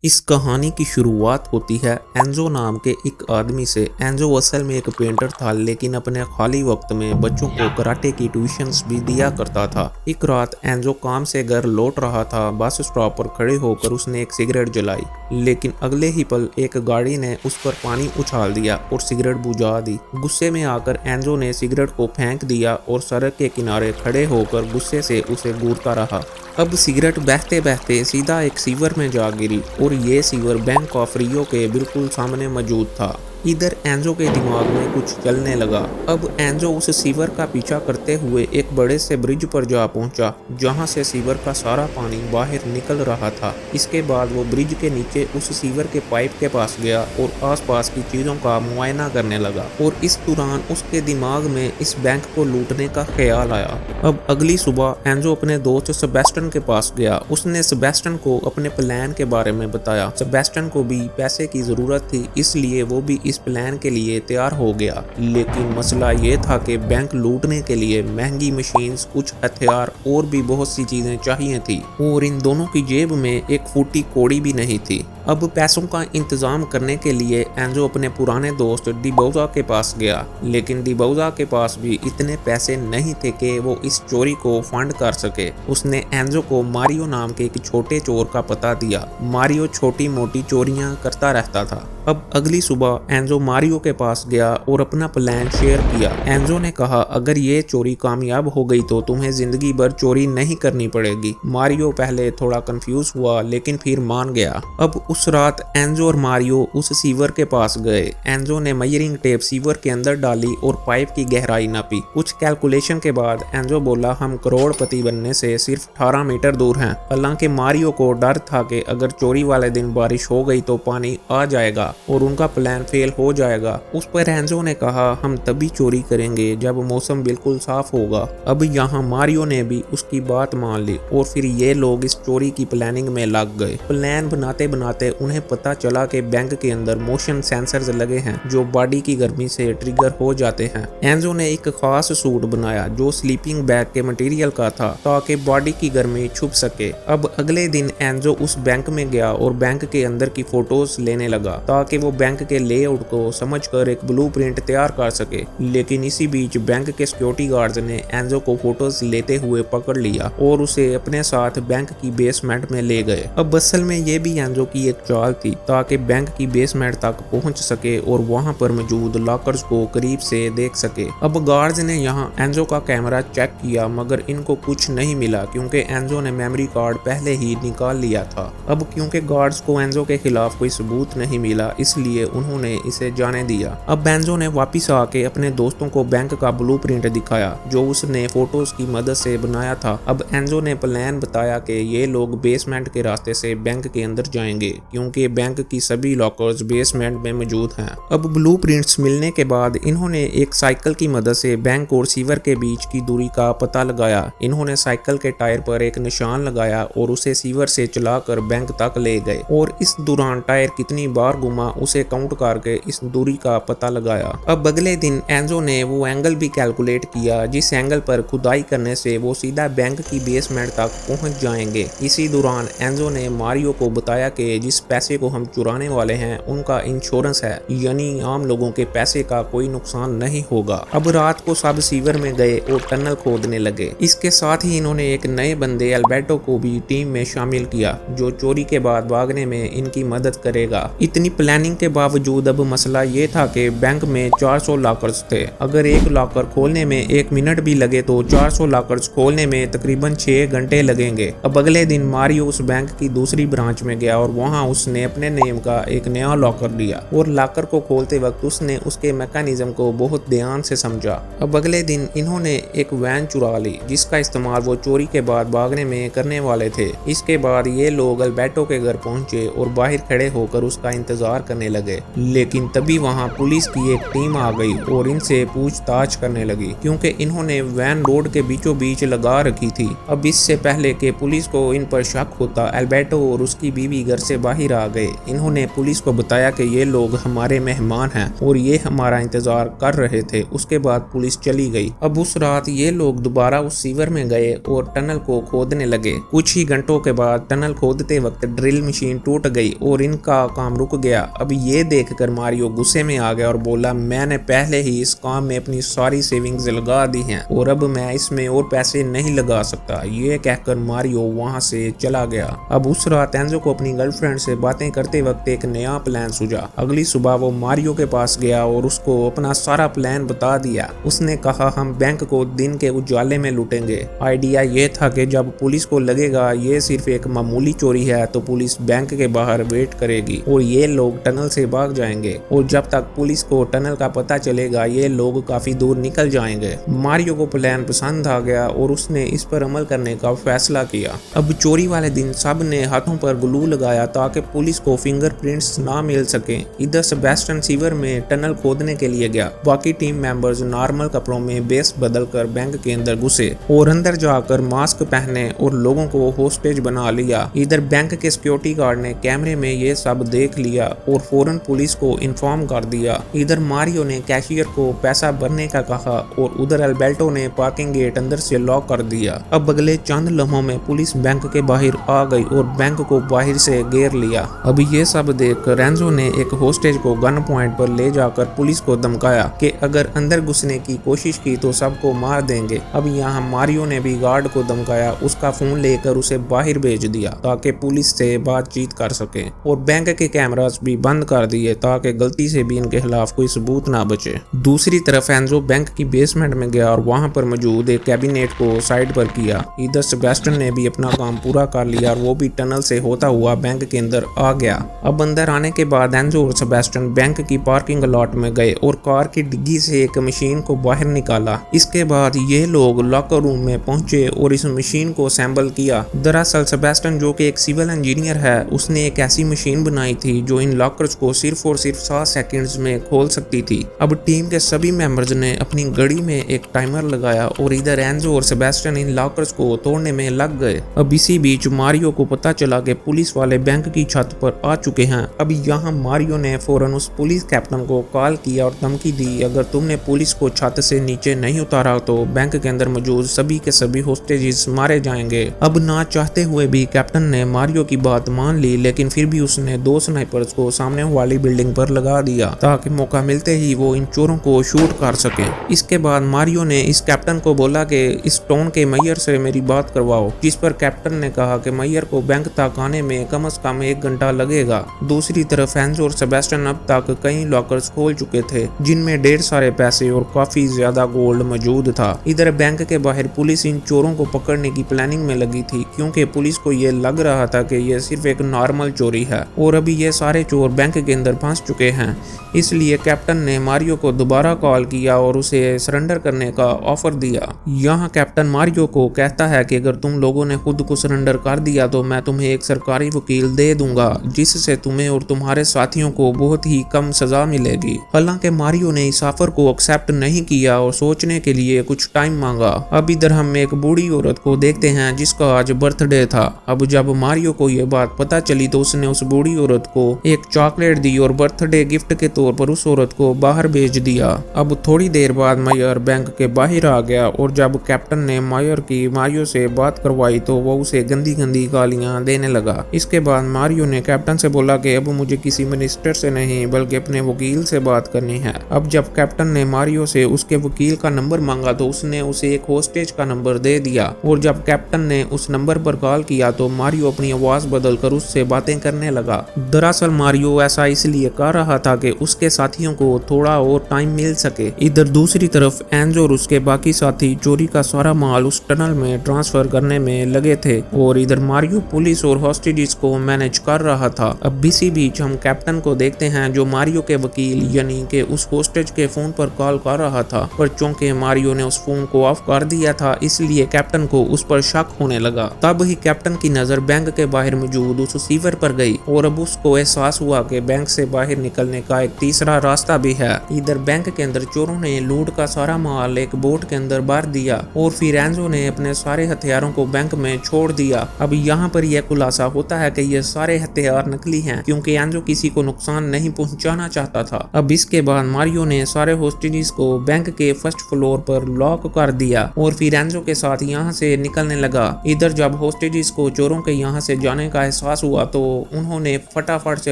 इस कहानी की शुरुआत होती है एंजो नाम के एक आदमी से। एंजो असल में एक पेंटर था, लेकिन अपने खाली वक्त में बच्चों को कराटे की ट्यूशंस भी दिया करता था। एक रात एंजो काम से घर लौट रहा था। बस स्टॉप पर खड़े होकर उसने एक सिगरेट जलाई, लेकिन अगले ही पल एक गाड़ी ने उस पर पानी उछाल दिया और सिगरेट बुझा दी। गुस्से में आकर एंजो ने सिगरेट को फेंक दिया और सड़क के किनारे खड़े होकर गुस्से से उसे घूरता रहा। अब सिगरेट बहते बहते सीधा एक सीवर में जा गिरी और ये सीवर बैंक ऑफ रियो के बिल्कुल सामने मौजूद था। इधर एंजो के दिमाग में कुछ चलने लगा। अब एंजो उस सीवर का पीछा करते हुए एक बड़े से ब्रिज पर जा पहुंचा, जहां से सीवर का सारा पानी बाहर निकल रहा था। इसके बाद वो ब्रिज के नीचे उस सीवर के पाइप के पास गया और आसपास की चीजों का मुआयना करने लगा। और इस दौरान उसके दिमाग में इस बैंक को लूटने का ख्याल आया। अब अगली सुबह एंजो अपने दोस्त सेबेस्टियन के पास गया। उसने सेबेस्टियन को अपने प्लान के बारे में बताया। सेबेस्टियन को भी पैसे की जरूरत थी, इसलिए वो भी इस प्लान के लिए तैयार हो गया। लेकिन मसला ये था कि बैंक लूटने के लिए महंगी मशीन्स, कुछ हथियार और भी बहुत सी चीजें चाहिए थी, और इन दोनों की जेब में एक फूटी कौड़ी भी नहीं थी। अब पैसों का इंतजाम करने के लिए एंजो अपने पुराने दोस्त डिबोजा के पास गया, लेकिन डिबोजा के पास भी इतने पैसे नहीं थे कि वो इस चोरी को फंड कर सके। उसने एंजो को मारियो नाम के एक छोटे चोर का पता दिया। मारियो छोटी मोटी चोरियां करता रहता था। अब अगली सुबह एंजो मारियो के पास गया और अपना प्लान शेयर किया। एंजो ने कहा, अगर ये चोरी कामयाब हो गई तो तुम्हें जिंदगी भर चोरी नहीं करनी पड़ेगी। मारियो पहले थोड़ा कंफ्यूज हुआ, लेकिन फिर मान गया। अब उस रात एंजो और मारियो उस सीवर के पास गए। एंजो ने मेजरिंग टेप सीवर के अंदर डाली और पाइप की गहराई नापी। कुछ कैलकुलेशन के बाद एंजो बोला, हम करोड़पति बनने से सिर्फ 18 मीटर दूर हैं। हालांकि मारियो को डर था कि अगर चोरी वाले दिन बारिश हो गई तो पानी आ जाएगा और उनका प्लान फेल हो जाएगा। उस पर एंजो ने कहा, हम तभी चोरी करेंगे जब मौसम बिल्कुल साफ होगा। अब यहाँ मारियो ने भी उसकी बात मान ली और फिर ये लोग इस चोरी की प्लानिंग में लग गए। प्लान बनाते बनाते उन्हें पता चला कि बैंक के अंदर मोशन सेंसर्स लगे हैं, जो बॉडी की गर्मी से ट्रिगर हो जाते हैं। एंजो ने एक खास सूट बनाया जो स्लीपिंग बैग के मटेरियल का था, ताकि बॉडी की गर्मी छुप सके। अब अगले दिन एंजो उस बैंक में गया और बैंक के अंदर की फोटोज लेने लगा, ताकि वो बैंक के लेआउट को समझकर एक ब्लूप्रिंट तैयार कर सके। लेकिन इसी बीच बैंक के सिक्योरिटी गार्ड्स ने एंजो को फोटोज लेते हुए पकड़ लिया और उसे अपने साथ बैंक की बेसमेंट में ले गए। अब असल में ये भी एंजो की एक चाल थी, ताकि बैंक की बेसमेंट तक पहुंच सके और वहां पर मौजूद लॉकर्स को करीब से देख सके। अब गार्ड्स ने यहाँ एंजो का कैमरा चेक किया, मगर इनको कुछ नहीं मिला, क्योंकि एंजो ने मेमोरी कार्ड पहले ही निकाल लिया था। अब क्योंकि गार्ड्स को एंजो के खिलाफ कोई सबूत नहीं मिला, इसलिए उन्होंने इसे जाने दिया। अब एंजो ने वापिस आके अपने दोस्तों को बैंक का ब्लूप्रिंट दिखाया, जो उसने फोटोज की मदद से बनाया था। अब एंजो ने प्लान बताया कि ये लोग बेसमेंट के रास्ते से बैंक के अंदर जाएंगे, क्योंकि बैंक की सभी लॉकर्स बेसमेंट में मौजूद हैं। अब ब्लूप्रिंट्स मिलने के बाद इन्होंने एक साइकिल की मदद से बैंक और सीवर के बीच की दूरी का पता लगाया। इन्होंने साइकिल के टायर पर एक निशान लगाया और उसे सीवर से चलाकर बैंक तक ले गए, और इस दौरान टायर कितनी बार घुमा उसे काउंट करके इस दूरी का पता लगाया। अब अगले दिन एंजो ने वो एंगल भी कैलकुलेट किया जिस एंगल पर खुदाई करने से वो सीधा बैंक की बेसमेंट तक पहुंच जाएंगे। इसी दौरान एंजो ने मारियो को बताया कि जिस पैसे को हम चुराने वाले हैं उनका इंश्योरेंस है, यानी आम लोगों के पैसे का कोई नुकसान नहीं होगा। अब रात को सब सीवर में गए और टनल खोदने लगे। इसके साथ ही इन्होंने एक नए बंदे अल्बर्टो को भी टीम में शामिल किया, जो चोरी के बाद भागने में इनकी मदद करेगा। इतनी प्लानिंग के बावजूद अब मसला ये था कि बैंक में 400 लॉकर्स थे। अगर एक लॉकर खोलने में 1 मिनट भी लगे तो 400 लॉकर्स खोलने में तकरीबन 6 घंटे लगेंगे। अब अगले दिन मारियो उस बैंक की दूसरी ब्रांच में गया और वहां उसने अपने नेम का एक नया लॉकर लिया, और लॉकर को खोलते वक्त उसने उसके मैकेनिज्म को बहुत ध्यान से समझा। अब अगले दिन इन्होंने एक वैन चुरा ली, जिसका इस्तेमाल वो चोरी के बाद भागने में करने वाले थे। इसके बाद ये लोग अल्बर्टो के घर पहुंचे और बाहर खड़े होकर उसका इंतजार करने लगे। लेकिन तभी वहां पुलिस की एक टीम आ गई और इनसे पूछताछ करने लगी, क्योंकि इन्होंने वैन रोड के बीचों बीच लगा रखी थी। अब इससे पहले कि पुलिस को इन पर शक होता, अल्बर्टो और उसकी बीवी घर से बाहर आ गए। इन्होंने पुलिस को बताया कि ये लोग हमारे मेहमान हैं और ये हमारा इंतजार कर रहे थे। उसके बाद पुलिस चली गई। अब उस रात ये लोग दोबारा उस सीवर में गए और टनल को खोदने लगे। कुछ ही घंटों के बाद टनल खोदते वक्त ड्रिल मशीन टूट गई और इनका काम रुक गया। अब ये देखकर मारियो गुस्से में आ गया और बोला, मैंने पहले ही इस काम में अपनी सारी सेविंग्स लगा दी हैं और अब मैं इसमें और पैसे नहीं लगा सकता। ये कहकर मारियो वहां से चला गया। अब उस रात एंजो को अपनी गर्लफ्रेंड से बातें करते वक्त एक नया प्लान सूझा। अगली सुबह वो मारियो के पास गया और उसको अपना सारा प्लान बता दिया। उसने कहा, हम बैंक को दिन के उजाले में लूटेंगे। आइडिया ये था कि जब पुलिस को लगेगा ये सिर्फ एक मामूली चोरी है तो पुलिस बैंक के बाहर वेट करेगी और ये लोग टनल से भाग जाएंगे और जब तक पुलिस को टनल का पता चलेगा ये लोग काफी दूर निकल जाएंगे। मारियो को प्लान पसंद आ गया और उसने इस पर अमल करने का फैसला किया। अब चोरी वाले दिन सब ने हाथों पर ग्लू लगाया ताकि पुलिस को फिंगरप्रिंट्स ना मिल सके। इधर सेबेस्टियन सीवर में टनल खोदने के लिए गया। बाकी टीम मेंबर्स नॉर्मल कपड़ों में बेस बदलकर बैंक के अंदर घुसे और अंदर जाकर मास्क पहने और लोगों को होस्टेज बना लिया। इधर बैंक के सिक्योरिटी गार्ड ने कैमरे में ये सब देख लिया और फौरन पुलिस को इन्फॉर्म कर दिया। इधर मारियो ने कैशियर को पैसा भरने का कहा और उधर अल्बर्टो ने पार्किंग गेट अंदर से लॉक कर दिया। अब अगले चंद लम्हों में पुलिस बैंक के बाहर आ गई और बैंक को बाहर से घेर लिया। अब ये सब देख एंजो ने एक होस्टेज को गन पॉइंट पर ले जाकर पुलिस को धमकाया कि अगर अंदर घुसने की कोशिश की तो सबको मार देंगे। अब यहाँ मारियो ने भी गार्ड को धमकाया, उसका फोन लेकर उसे बाहर भेज दिया ताकि पुलिस से बातचीत कर सके और बैंक के कैमरास भी बंद कर दिए ताकि गलती से भी इनके खिलाफ कोई सबूत ना बचे। दूसरी तरफ एंजो बैंक की बेसमेंट में गया और वहां पर मौजूद एक कैबिनेट को साइड पर किया। इधर सेबेस्टियन ने भी अपना काम पूरा कर लिया और वो भी टनल से होता हुआ बैंक के अंदर आ गया। अब अंदर आने के बाद एंजो और सेबेस्टियन बैंक की पार्किंग लॉट में गए और कार की डिग्गी से एक मशीन को बाहर निकाला। इसके बाद ये लोग लॉकर रूम में पहुंचे और इस मशीन को असेंबल किया। दरअसल सेबेस्टियन जो कि एक सिविल इंजीनियर है, उसने एक ऐसी मशीन बनाई थी जो इन लॉकर्स को सिर्फ और सिर्फ 7 सेकंड्स में खोल सकती थी। अब टीम के सभी मेंबर्स ने अपनी घड़ी में एक टाइमर लगाया और इधर एंजो और सेबेस्टियन इन लॉकर्स को तोड़ने में लग गए। अब इसी बीच मारियो को पता चला कि पुलिस वाले बैंक की छत पर आ चुके हैं। अब यहाँ मारियो ने फौरन उस पुलिस कैप्टन को कॉल किया और धमकी दी, अगर तुमने पुलिस को छत से नीचे नहीं उतारा तो बैंक के अंदर मौजूद सभी के सभी होस्टेजेस मारे जाएंगे। अब ना चाहते हुए भी कैप्टन ने मारियो की बात मान ली, लेकिन फिर भी उसने 2 स्नाइपर्स को सामने वाली बिल्डिंग पर लगा दिया ताकि मौका मिलते ही वो इन चोरों को शूट कर सके। इसके बाद मारियो ने इस कैप्टन को बोला कि इस टाउन के मेयर से मेरी बात करवाओ, जिस पर कैप्टन ने कहा कि मेयर को बैंक तक आने में कम से कम 1 घंटा लगेगा। दूसरी तरफ एंजो और सेबेस्टियन अब तक कई लॉकर्स खोल चुके थे जिनमें ढेर सारे पैसे और काफी ज्यादा गोल्ड मौजूद था। इधर बैंक के बाहर पुलिस इन चोरों को पकड़ने की प्लानिंग में लगी थी क्योंकि पुलिस को ये लग रहा था कि ये सिर्फ एक नॉर्मल चोरी है और अभी ये सारे चोर बैंक के अंदर फंस चुके हैं। इसलिए कैप्टन ने मारियो को दोबारा कॉल किया और उसे सरेंडर करने का ऑफर दिया। यहाँ कैप्टन मारियो को कहता है कि अगर तुम लोगों ने खुद को सरेंडर कर दिया तो मैं तुम्हें एक सरकारी वकील दे दूंगा जिससे तुम्हें और तुम्हारे साथियों को बहुत ही कम सजा मिलेगी। हालांकि मारियो ने इस ऑफर को एक्सेप्ट नहीं किया और सोचने के लिए कुछ टाइम मांगा। अब इधर हम एक बूढ़ी औरत को देखते हैं जिसका आज बर्थडे था। अब जब मारियो को यह बात पता चली तो उसने उस बूढ़ी औरत को एक चॉकलेट दी और बर्थडे गिफ्ट के तौर पर उस औरत को बाहर भेज दिया। अब थोड़ी देर बाद मायर बैंक के बाहर आ गया और जब कैप्टन ने मायर की मारियो से बात करवाई तो वो उसे गंदी गंदी गालियां देने लगा। इसके बाद मारियो ने कैप्टन से बोला कि अब मुझे किसी मिनिस्टर से नहीं बल्कि अपने वकील से बात करनी है। अब जब कैप्टन ने मारियो से उसके वकील का नंबर मांगा तो उसने उसे एक होस्टेज का नंबर दे दिया और जब कैप्टन ने उस नंबर पर कॉल किया तो मारियो अपनी आवाज बदलकर उससे बातें करने लगा। दरअसल मारियो ऐसा इसलिए कर रहा था कि उसके साथियों को थोड़ा और टाइम मिल सके। इधर दूसरी तरफ एंजो और उसके बाकी साथी चोरी का सारा माल उस टनल में ट्रांसफर करने में लगे थे और इधर मारियो पुलिस और हॉस्टेजेस को मैनेज कर रहा था। अब इसी बीच हम कैप्टन को देखते हैं जो मारियो के वकील यानी कि उस होस्टेज के फोन पर कॉल कर रहा था, पर चूंकि मारियो ने उस फोन को ऑफ कर दिया था इसलिए कैप्टन को उस पर शक होने लगा। तब ही कैप्टन की नजर बैंक के बाहर मौजूद उस सीवर पर गई और अब उसको एहसास हुआ कि बैंक से बाहर निकलने का एक तीसरा रास्ता भी है। इधर बैंक के अंदर चोरों ने लूट का सारा माल एक बोट के अंदर भर दिया और फिर एंजो ने अपने सारे हथियारों को बैंक में छोड़ दिया। अब यहाँ पर यह खुलासा होता है कि यह सारे हथियार नकली हैं क्योंकि एंजो किसी को नुकसान नहीं पहुंचाना चाहता था। अब इसके बाद मारियो ने सारे होस्टेजेस को बैंक के फर्स्ट फ्लोर पर लॉक कर दिया और फिर एंजो के साथ यहाँ से निकलने लगा। इधर जब होस्टेजेस को चोरों के यहाँ से जाने का एहसास हुआ तो उन्होंने फटाफट से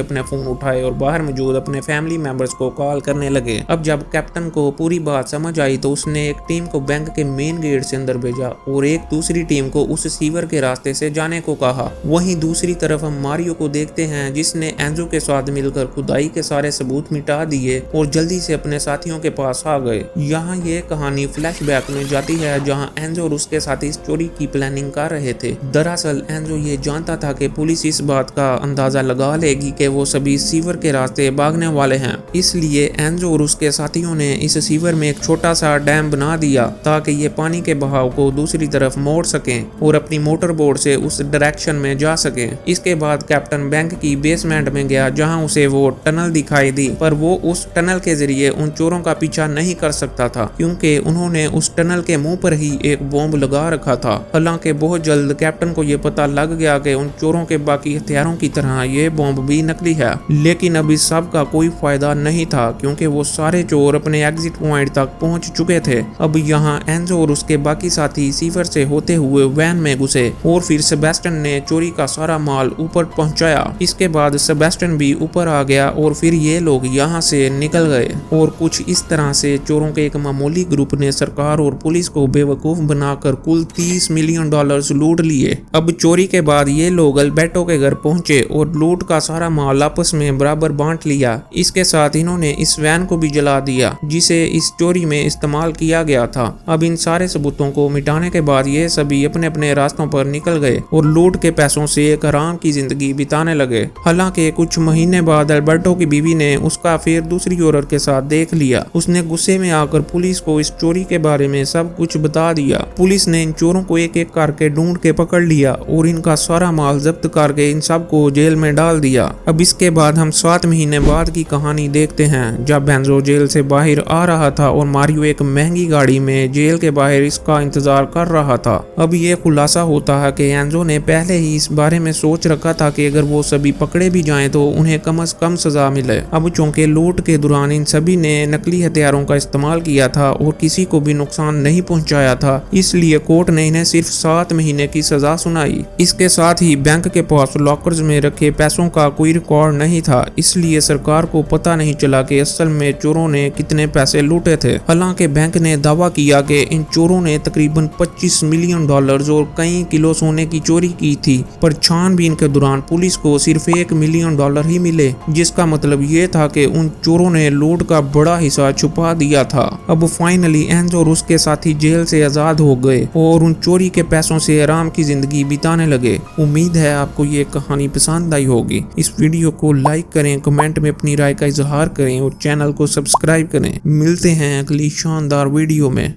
अपने फोन उठाए और बाहर मौजूद अपने फैमिली मेंबर्स को कॉल करने लगे। अब जब कैप्टन को पूरी बात समझ आई तो उसने एक टीम को बैंक के मेन गेट से अंदर भेजा और एक दूसरी टीम को उस सीवर के रास्ते से जाने को कहा। वहीं दूसरी तरफ हम मारियो को देखते हैं जिसने एंजो के साथ मिलकर खुदाई के सारे सबूत मिटा दिए और जल्दी से अपने साथियों के पास आ गए। यहाँ ये कहानी फ्लैशबैक में जाती है जहाँ एंजो और उसके साथी इस चोरी की प्लानिंग कर रहे थे। दरअसल एंजो ये जानता था कि पुलिस इस बात का अंदाजा लगा लेगी कि वो सभी सीवर के रास्ते भागने वाले हैं, इसलिए एंजो और उसके साथियों ने इस सीवर में एक छोटा सा डैम बना दिया ताकि ये पानी के बहाव को दूसरी तरफ मोड़ सकें और अपनी मोटर बोट से उस डायरेक्शन में जा सकें। इसके बाद कैप्टन बैंक की बेसमेंट में गया जहां उसे वो टनल दिखाई दी, पर वो उस टनल के जरिए उन चोरों का पीछा नहीं कर सकता था क्योंकि उन्होंने उस टनल के मुंह पर ही एक बॉम्ब लगा रखा था। हालांकि बहुत जल्द कैप्टन को ये पता लग गया कि उन चोरों के बाकी हथियारों की तरह ये बॉम्ब भी नकली है, लेकिन अब इस सब का कोई फायदा नहीं था क्योंकि वो सारे चोर अपने एग्जिट पॉइंट तक पहुंच चुके थे। अब यहाँ एंजो और उसके बाकी साथी सीवर से होते हुए वैन में घुसे और फिर सेबेस्टियन ने चोरी का सारा माल ऊपर पहुंचाया। इसके बाद सेबेस्टियन भी ऊपर आ गया और फिर ये लोग यहाँ से निकल गए और कुछ इस तरह से चोरों के एक मामूली ग्रुप ने सरकार और पुलिस को बेवकूफ बनाकर कुल $30 मिलियन लूट लिए। अब चोरी के बाद ये लोग अल्बर्टो के घर पहुंचे और लूट का सारा माल आपस में बराबर बांट लिया। इसके साथ इन्होंने इस वैन को भी जला दिया जिसे इस चोरी में इस्तेमाल किया गया था। अब इन सारे सबूतों को मिटाने के बाद ये सभी अपने अपने रास्तों पर निकल गए और लूट के पैसों से एक आराम की जिंदगी बिताने लगे। हालांकि कुछ महीने बाद अल्बर्टो की बीवी ने उसका अफेयर दूसरी औरत के साथ देख लिया। उसने गुस्से में आकर पुलिस को इस चोरी के बारे में सब कुछ बता दिया। पुलिस ने इन चोरों को एक एक करके ढूंढ के पकड़ लिया और इनका सारा माल जब्त करके इन सब को जेल में डाल दिया। अब इसके बाद हम 7 महीने बाद की कहानी देखते हैं जब एंजो जेल से बाहर आ रहा था और मारियो एक महंगी गाड़ी में जेल के बाहर इसका इंतजार कर रहा था। अब ये खुलासा होता है कि एंजो ने पहले ही इस बारे में सोच रखा था कि अगर वो सभी पकड़े भी जाएं तो उन्हें कम से कम सजा मिले। अब चूंकि लूट के दौरान इन सभी ने नकली हथियारों का इस्तेमाल किया था और किसी को भी नुकसान नहीं पहुंचाया था, इसलिए कोर्ट ने इन्हें सिर्फ 7 महीने की सजा सुनाई। इसके साथ ही बैंक के पास लॉकर्स में रखे पैसों का कोई रिकॉर्ड नहीं था, इसलिए सरकार को पता नहीं चला कि असल में चोरों ने कितने पैसे लूटे थे। हालांकि बैंक ने दावा किया कि इन चोरों ने तकरीबन $25 मिलियन और कई किलो सोने की चोरी की थी, पर छानबीन के दौरान पुलिस को सिर्फ $1 मिलियन ही मिले, जिसका मतलब ये था कि उन चोरों ने लूट का बड़ा हिस्सा छुपा दिया था। अब फाइनली एंजो और उसके साथी जेल से आजाद हो गए और उन चोरी के पैसों से आराम की जिंदगी बिताने लगे। उम्मीद है आपको ये कहानी पसंद आई होगी। इस वीडियो को लाइक करें, कमेंट में अपनी राय का इजहार करें और चैनल को सब्सक्राइब करें। मिलते हैं अगली शानदार वीडियो में।